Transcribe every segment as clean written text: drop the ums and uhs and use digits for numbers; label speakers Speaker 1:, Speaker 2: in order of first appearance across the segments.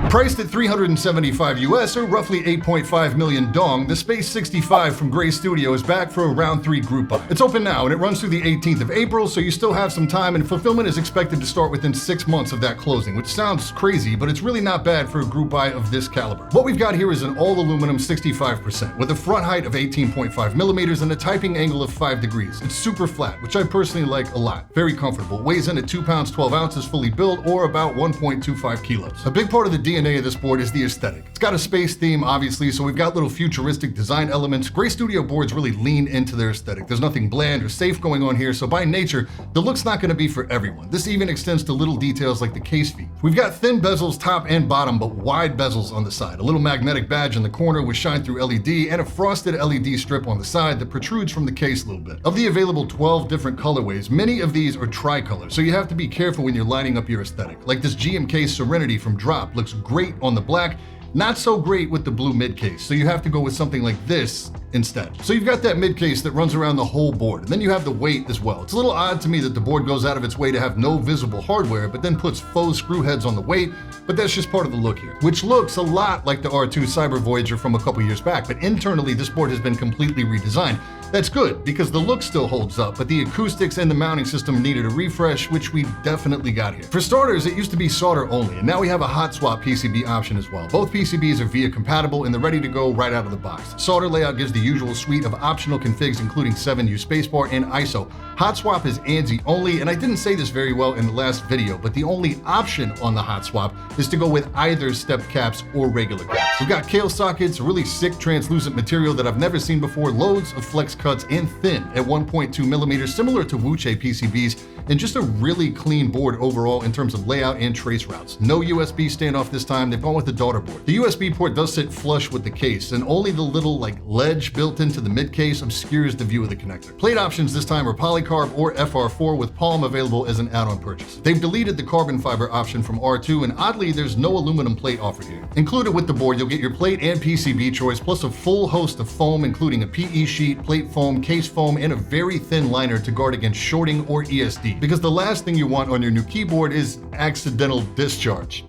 Speaker 1: Priced at $375 US or roughly 8.5 million dong, the Space65 from Graystudio is back for a round 3 group buy. It's open now and it runs through the 18th of April, so you still have some time, and fulfillment is expected to start within 6 months of that closing, which sounds crazy, but it's really not bad for a group buy of this caliber. What we've got here is an all aluminum 65% with a front height of 18.5 millimeters and a typing angle of 5 degrees. It's super flat, which I personally like a lot. Very comfortable. Weighs in at 2 pounds 12 ounces fully built, or about 1.25 kilos. A big part of the DNA of this board is the aesthetic. It's got a space theme, obviously, so we've got little futuristic design elements. Graystudio boards really lean into their aesthetic. There's nothing bland or safe going on here, so by nature, the look's not going to be for everyone. This even extends to little details like the case feet. We've got thin bezels top and bottom, but wide bezels on the side. A little magnetic badge in the corner with shine-through LED, and a frosted LED strip on the side that protrudes from the case a little bit. Of the available 12 different colorways, many of these are tricolor, so you have to be careful when you're lining up your aesthetic. Like this GMK Serenity from Drop looks great on the black, not so great with the blue mid case, so you have to go with something like this instead. So you've got that mid case that runs around the whole board, and then you have the weight as well. It's a little odd to me that the board goes out of its way to have no visible hardware, but then puts faux screw heads on the weight, but that's just part of the look here, which looks a lot like the R2 Cyber Voyager from a couple years back, but internally this board has been completely redesigned. That's good, because the look still holds up, but the acoustics and the mounting system needed a refresh, which we definitely got here. For starters, it used to be solder only, and now we have a hot swap PCB option as well. Both PCBs are VIA compatible, and they're ready to go right out of the box. Solder layout gives the usual suite of optional configs, including 7U spacebar and ISO. Hot swap is ANSI only, and I didn't say this very well in the last video, but the only option on the hot swap is to go with either step caps or regular caps. We've got Kale sockets, a really sick translucent material that I've never seen before, loads of flex cuts, and thin at 1.2 millimeters, similar to Wuche PCBs, and just a really clean board overall in terms of layout and trace routes. No USB standoff this time, they've gone with the daughter board. The USB port does sit flush with the case, and only the little ledge built into the mid case obscures the view of the connector. Plate options this time are polycarb or FR4, with palm available as an add-on purchase. They've deleted the carbon fiber option from R2, and oddly there's no aluminum plate offered here. Included with the board, you'll get your plate and PCB choice, plus a full host of foam, including a PE sheet, plate foam, case foam, and a very thin liner to guard against shorting or ESD, because the last thing you want on your new keyboard is accidental discharge.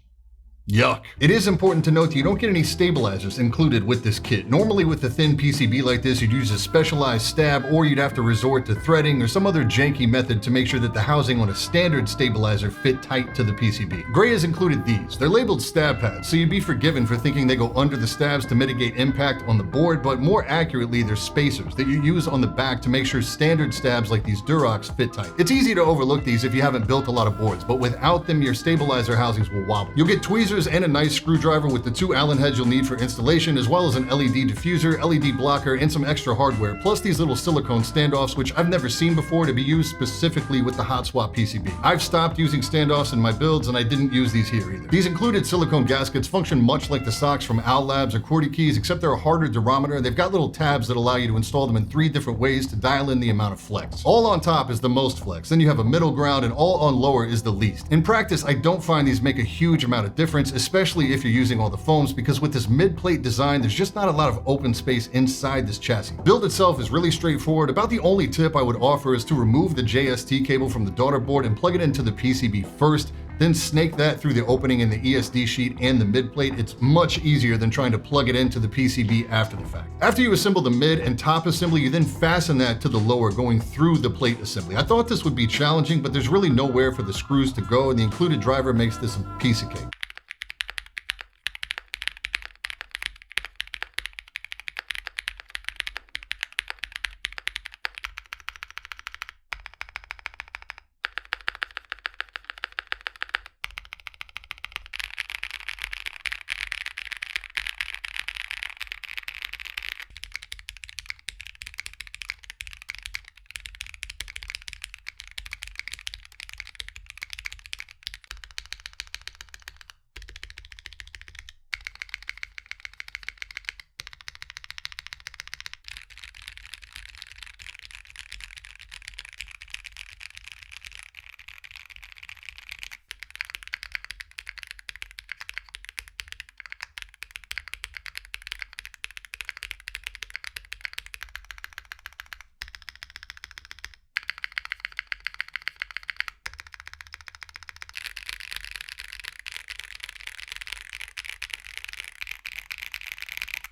Speaker 1: Yuck. It is important to note that you don't get any stabilizers included with this kit. Normally with a thin PCB like this, you'd use a specialized stab, or you'd have to resort to threading or some other janky method to make sure that the housing on a standard stabilizer fit tight to the PCB. Gray has included these. They're labeled stab pads, so you'd be forgiven for thinking they go under the stabs to mitigate impact on the board, but more accurately, they're spacers that you use on the back to make sure standard stabs like these Durox fit tight. It's easy to overlook these if you haven't built a lot of boards, but without them, your stabilizer housings will wobble. You'll get tweezers and a nice screwdriver with the 2 Allen heads you'll need for installation, as well as an LED diffuser, LED blocker, and some extra hardware, plus these little silicone standoffs, which I've never seen before to be used specifically with the hot swap PCB. I've stopped using standoffs in my builds, and I didn't use these here either. These included silicone gaskets function much like the socks from Owl Labs or QWERTY keys, except they're a harder durometer. They've got little tabs that allow you to install them in 3 different ways to dial in the amount of flex. All on top is the most flex, then you have a middle ground, and all on lower is the least. In practice, I don't find these make a huge amount of difference, especially if you're using all the foams, because with this mid-plate design, there's just not a lot of open space inside this chassis. Build itself is really straightforward. About the only tip I would offer is to remove the JST cable from the daughter board and plug it into the PCB first, then snake that through the opening in the ESD sheet and the mid plate. It's much easier than trying to plug it into the PCB after the fact. After you assemble the mid and top assembly, you then fasten that to the lower, going through the plate assembly. I thought this would be challenging, but there's really nowhere for the screws to go, and the included driver makes this a piece of cake.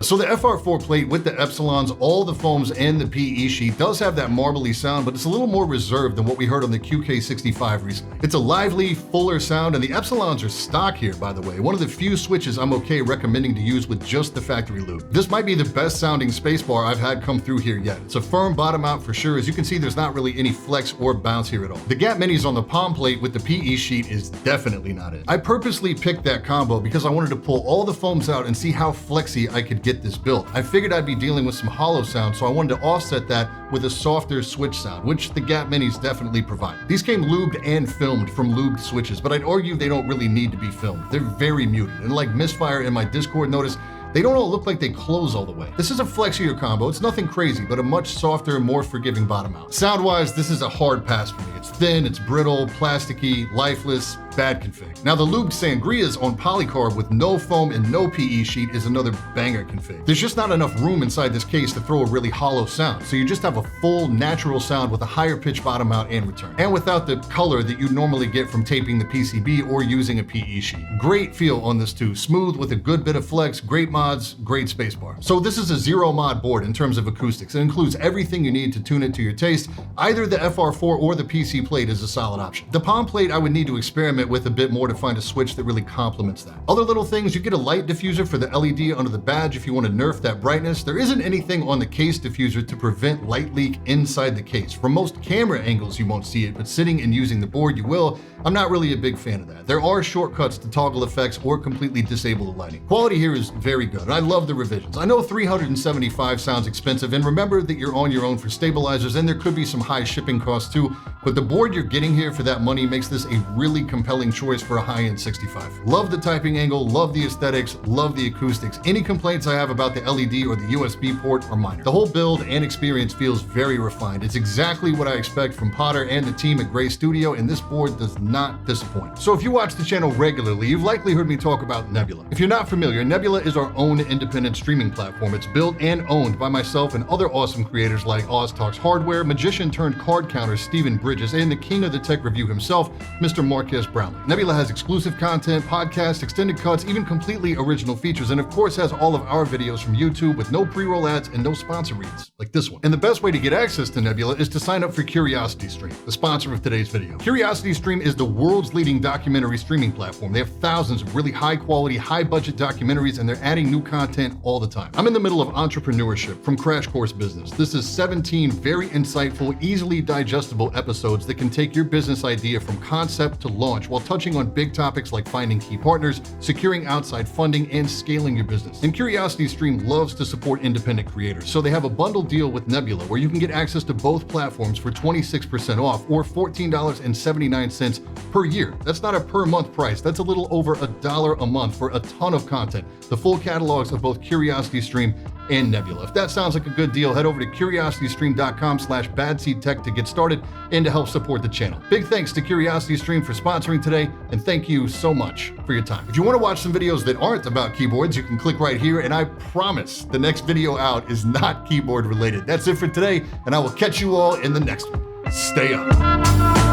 Speaker 1: So the FR4 plate with the epsilons, all the foams, and the PE sheet does have that marbly sound, but it's a little more reserved than what we heard on the QK65 recently. It's a lively, fuller sound, and the epsilons are stock here, by the way. One of the few switches I'm okay recommending to use with just the factory lube. This might be the best sounding spacebar I've had come through here yet. It's a firm bottom out for sure. As you can see, there's not really any flex or bounce here at all. The gap minis on the palm plate with the PE sheet is definitely not it. I purposely picked that combo because I wanted to pull all the foams out and see how flexy I could get this built. I figured I'd be dealing with some hollow sound, so I wanted to offset that with a softer switch sound, which the gap minis definitely provide. These came lubed and filmed from lubed switches, but I'd argue they don't really need to be filmed. They're very muted, and like Misfire in my Discord notice, they don't all look like they close all the way. This is a flexier combo. It's nothing crazy, but a much softer, more forgiving bottom out. Sound-wise, this is a hard pass for me. It's thin, it's brittle, plasticky, lifeless, bad config. Now the lubed sangrias on polycarb with no foam and no PE sheet is another banger config. There's just not enough room inside this case to throw a really hollow sound, so you just have a full, natural sound with a higher pitch bottom out and return. And without the color that you normally get from taping the PCB or using a PE sheet. Great feel on this too. Smooth with a good bit of flex, great mods, great spacebar. So this is a zero mod board in terms of acoustics. It includes everything you need to tune it to your taste. Either the FR4 or the PC plate is a solid option. The palm plate I would need to experiment with a bit more to find a switch that really complements that. Other little things, you get a light diffuser for the LED under the badge if you want to nerf that brightness. There isn't anything on the case diffuser to prevent light leak inside the case. From most camera angles you won't see it, but sitting and using the board you will. I'm not really a big fan of that. There are shortcuts to toggle effects or completely disable the lighting. Quality here is very good, and I love the revisions. I know $375 sounds expensive, and remember that you're on your own for stabilizers, and there could be some high shipping costs too, but the board you're getting here for that money makes this a really compelling choice for a high-end 65. Love the typing angle, love the aesthetics, love the acoustics. Any complaints I have about the LED or the USB port are minor. The whole build and experience feels very refined. It's exactly what I expect from Potter and the team at Graystudio, and this board does not disappoint. So if you watch the channel regularly, you've likely heard me talk about Nebula. If you're not familiar, Nebula is our own independent streaming platform. It's built and owned by myself and other awesome creators like Oz Talks Hardware, magician turned card counter Stephen Bridges, and the king of the tech review himself, Mr. Marquez Brownlee. Nebula has exclusive content, podcasts, extended cuts, even completely original features, and of course has all of our videos from YouTube with no pre-roll ads and no sponsor reads, like this one. And the best way to get access to Nebula is to sign up for CuriosityStream, the sponsor of today's video. CuriosityStream is the world's leading documentary streaming platform. They have thousands of really high quality, high budget documentaries, and they're adding new content all the time. I'm in the middle of entrepreneurship from Crash Course Business. This is 17 very insightful, easily digestible episodes that can take your business idea from concept to launch while touching on big topics like finding key partners, securing outside funding, and scaling your business. And CuriosityStream loves to support independent creators, so they have a bundle deal with Nebula where you can get access to both platforms for 26% off or $14.79 per year. That's not a per month price. That's a little over $1 a month for a ton of content. The full catalogs of both CuriosityStream and Nebula. If that sounds like a good deal, head over to curiositystream.com/badseedtech to get started and to help support the channel. Big thanks to CuriosityStream for sponsoring today, and thank you so much for your time. If you want to watch some videos that aren't about keyboards, you can click right here, and I promise the next video out is not keyboard related. That's it for today, and I will catch you all in the next one. Stay up.